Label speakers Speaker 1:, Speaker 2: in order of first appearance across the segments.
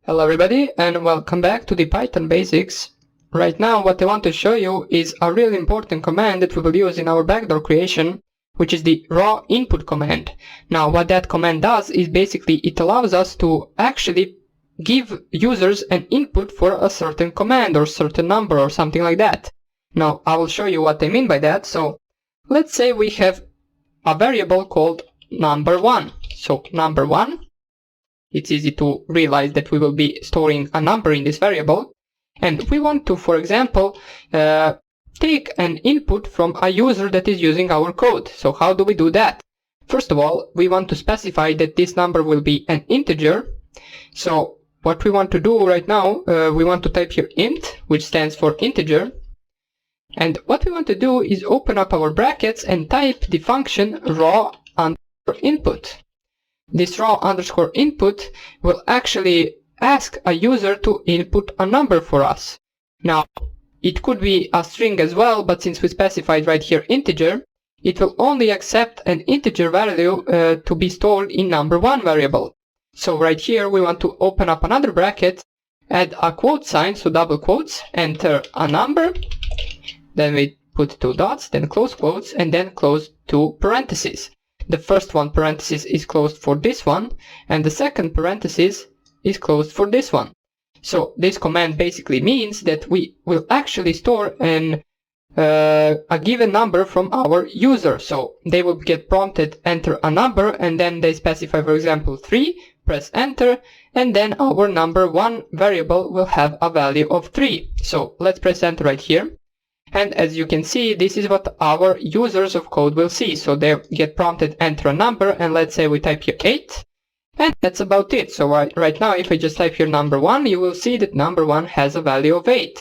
Speaker 1: Hello everybody and welcome back to the Python basics. Right now what I want to show you is a really important command that we will use in our backdoor creation, which is the raw input command. Now what that command does is basically it allows us to actually give users an input for a certain command or certain number or something like that. Now I will show you what I mean by that. So let's say we have a variable called number1. So number1. It's easy to realize that we will be storing a number in this variable, and we want to, for example, take an input from a user that is using our code. So how do we do that? First of all, we want to specify that this number will be an integer. So what we want to do right now, we want to type here int, which stands for integer. And what we want to do is open up our brackets and type the function raw underscore input. This raw underscore input will actually ask a user to input a number for us. Now, it could be a string as well, but since we specified right here integer, it will only accept an integer value to be stored in number1 variable. So right here we want to open up another bracket, add a quote sign, so double quotes, enter a number, then we put two dots, then close quotes, and then close two parentheses. The first one parenthesis is closed for this one, and the second parenthesis is closed for this one. So this command basically means that we will actually store a given number from our user. So they will get prompted enter a number, and then they specify, for example, 3, press enter, and then our number1 variable will have a value of 3. So let's press enter right here. And as you can see, this is what our users of code will see. So they get prompted enter a number, and let's say we type here 8, and that's about it. So right now, if I just type here number1, you will see that number1 has a value of 8.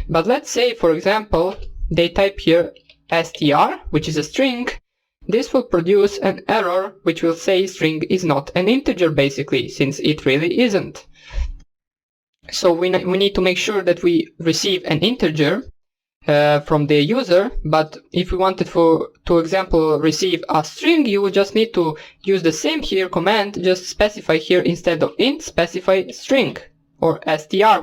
Speaker 1: But let's say, for example, they type here str, which is a string. This will produce an error which will say string is not an integer, basically, since it really isn't. So we need to make sure that we receive an integer from the user, but if we wanted to example receive a string, you would just need to use the same here command, just specify here instead of int, specify string or str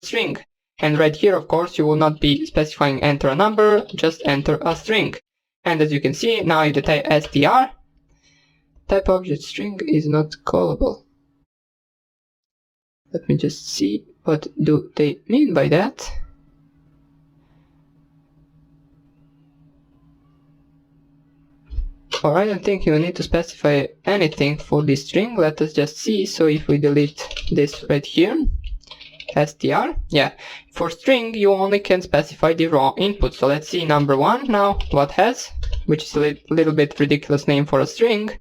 Speaker 1: string. And right here, of course, you will not be specifying enter a number, just enter a string. And as you can see, now if you type str, type object string is not callable. Let me just see what do they mean by that. Alright, I don't think you need to specify anything for this string. Let us just see. So if we delete this right here, str, yeah, for string you only can specify the raw input. So let's see number1 now what has, which is a little bit ridiculous name for a string.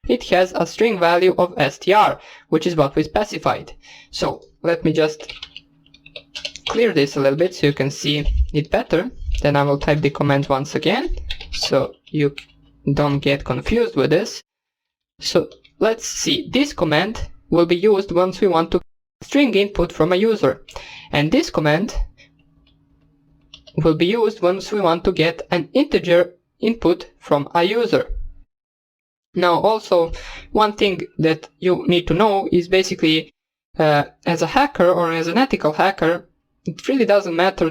Speaker 1: It has a string value of str, which is what we specified. So let me just clear this a little bit so you can see it better. Then I will type the command once again, so you don't get confused with this. So let's see, this command will be used once we want to get string input from a user, and this command will be used once we want to get an integer input from a user. Now also, one thing that you need to know is basically as a hacker or as an ethical hacker, it really doesn't matter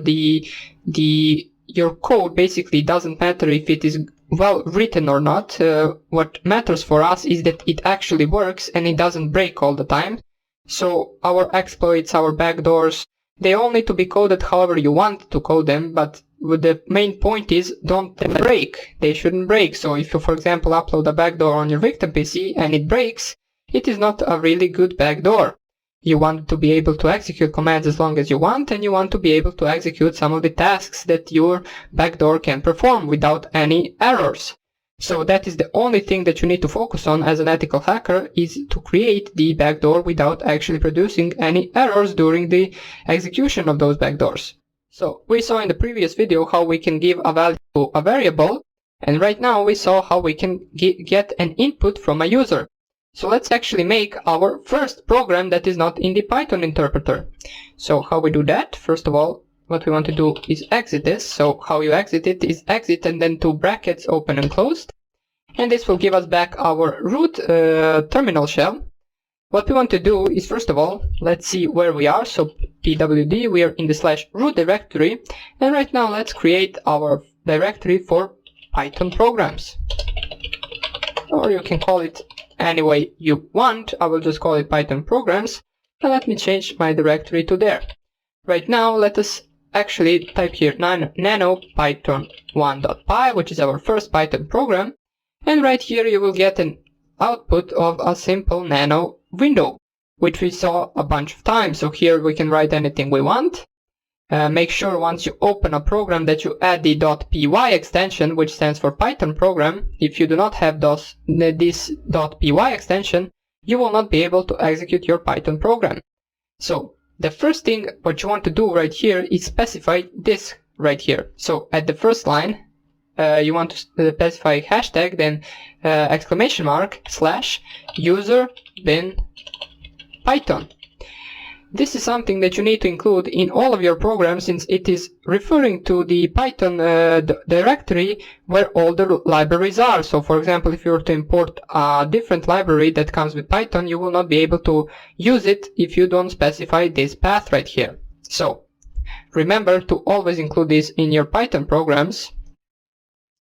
Speaker 1: your code basically doesn't matter if it is well written or not. What matters for us is that it actually works and it doesn't break all the time. So our exploits, our backdoors, they all need to be coded however you want to code them, but the main point is don't break. They shouldn't break. So if you, for example, upload a backdoor on your victim PC and it breaks, it is not a really good backdoor. You want to be able to execute commands as long as you want, and you want to be able to execute some of the tasks that your backdoor can perform without any errors. So that is the only thing that you need to focus on as an ethical hacker, is to create the backdoor without actually producing any errors during the execution of those backdoors. So we saw in the previous video how we can give a value to a variable, and right now we saw how we can get an input from a user. So let's actually make our first program that is not in the Python interpreter. So how we do that? First of all, what we want to do is exit this. So how you exit it is exit and then two brackets open and closed. And this will give us back our root terminal shell. what we want to do is, first of all, let's see where we are. So pwd, we are in the /root directory, and right now let's create our directory for Python programs. Or you can call it any way you want. I will just call it Python programs, and let me change my directory to there. Right now, let us actually type here nano python1.py, which is our first Python program, and right here you will get an output of a simple nano window, which we saw a bunch of times. So here we can write anything we want. Make sure once you open a program that you add the .py extension, which stands for Python program. If you do not have this .py extension, you will not be able to execute your Python program. So the first thing what you want to do right here is specify this right here. So at the first line, you want to specify hashtag, then exclamation mark / user bin Python. This is something that you need to include in all of your programs, since it is referring to the Python directory where all the libraries are. So for example, if you were to import a different library that comes with Python, you will not be able to use it if you don't specify this path right here. So remember to always include this in your Python programs.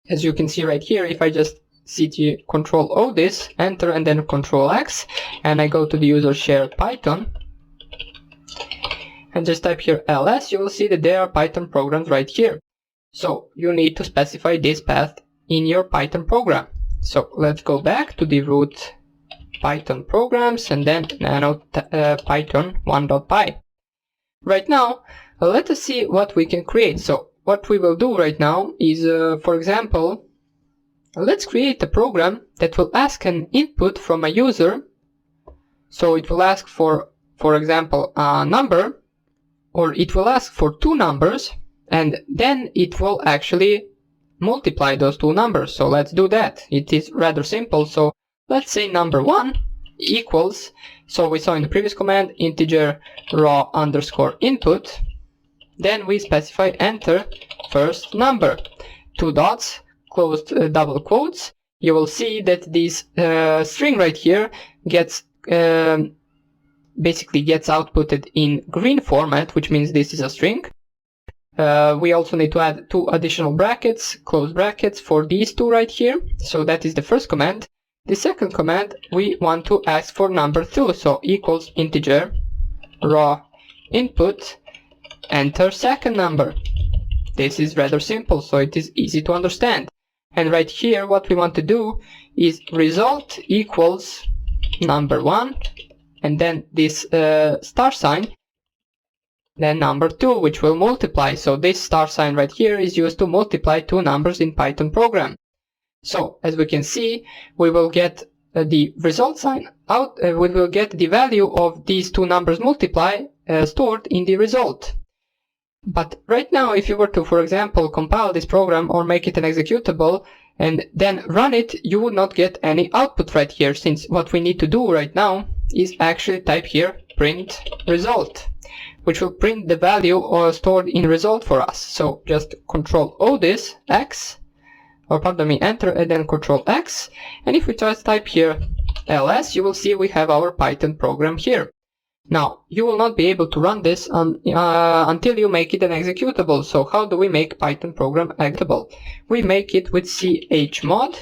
Speaker 1: As you can see right here, if I just cd Control O this, enter, and then Control X, and I go to the user share Python, and just type here ls, you will see that there are Python programs right here. So you need to specify this path in your Python program. So let's go back to the root Python programs and then nano python1.py. Right now, let us see what we can create. So what we will do right now is, for example, let's create a program that will ask an input from a user. So it will ask for example, a number, or it will ask for two numbers, and then it will actually multiply those two numbers. So let's do that. It is rather simple. So let's say number 1 equals, so we saw in the previous command, integer raw underscore input. Then we specify enter first number, 2 dots, closed double quotes. You will see that this string right here gets basically gets outputted in green format, which means this is a string. We also need to add 2 additional brackets, close brackets, for these 2 right here. So that is the first command. The second command, we want to ask for number 2, so equals integer raw input, enter second number. This is rather simple, so it is easy to understand. And right here, what we want to do is result equals number 1, and then this star sign, then number 2, which will multiply. So this star sign right here is used to multiply 2 numbers in Python program. So as we can see, we will get the result sign out, we will get the value of these 2 numbers multiply stored in the result. But right now, if you were to, for example, compile this program or make it an executable and then run it, you would not get any output right here, since what we need to do right now is actually type here print result, which will print the value stored in result for us. So just Control O this, X, or pardon me, enter, and then Control X. And if we just type here ls, you will see we have our Python program here. Now, you will not be able to run this until you make it an executable. So how do we make Python program executable? We make it with chmod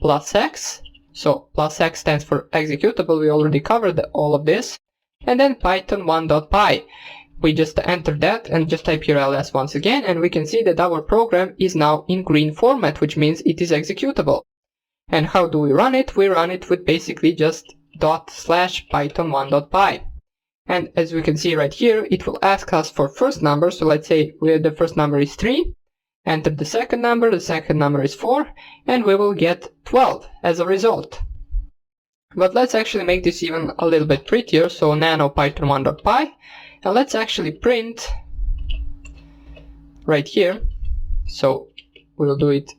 Speaker 1: +x. So +x stands for executable. We already covered all of this. And then python1.py. We just enter that and just type here ls once again, and we can see that our program is now in green format, which means it is executable. And how do we run it? We run it with basically just ./python1.py. And as we can see right here, it will ask us for first number. So let's say the first number is 3, enter the second number is 4, and we will get 12 as a result. But let's actually make this even a little bit prettier. So nano python1.py, and let's actually print right here. So we'll do it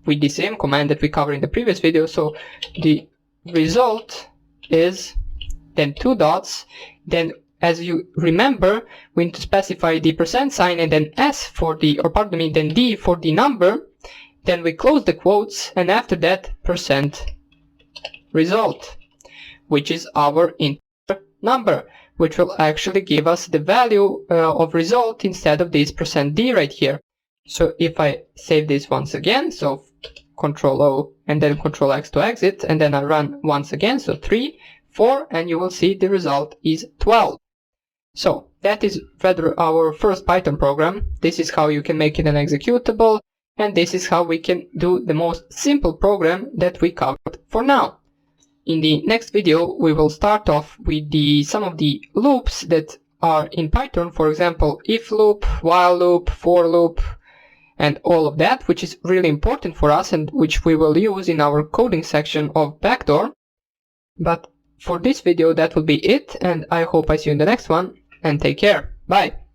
Speaker 1: with the same command that we covered in the previous video. So the result is then 2 dots, then as you remember, we need to specify the % and then S for the, or pardon me, then D for the number, then we close the quotes, and after that % result, which is our integer number, which will actually give us the value of result instead of this %d right here. So if I save this once again, so Control O and then Control X to exit, and then I run once again, so 3, 4, and you will see the result is 12. So that is rather our first Python program. This is how you can make it an executable, and this is how we can do the most simple program that we covered for now. In the next video, we will start off with some of the loops that are in Python, for example, if loop, while loop, for loop, and all of that, which is really important for us and which we will use in our coding section of Backdoor. But for this video, that will be it, and I hope I see you in the next one, and take care. Bye!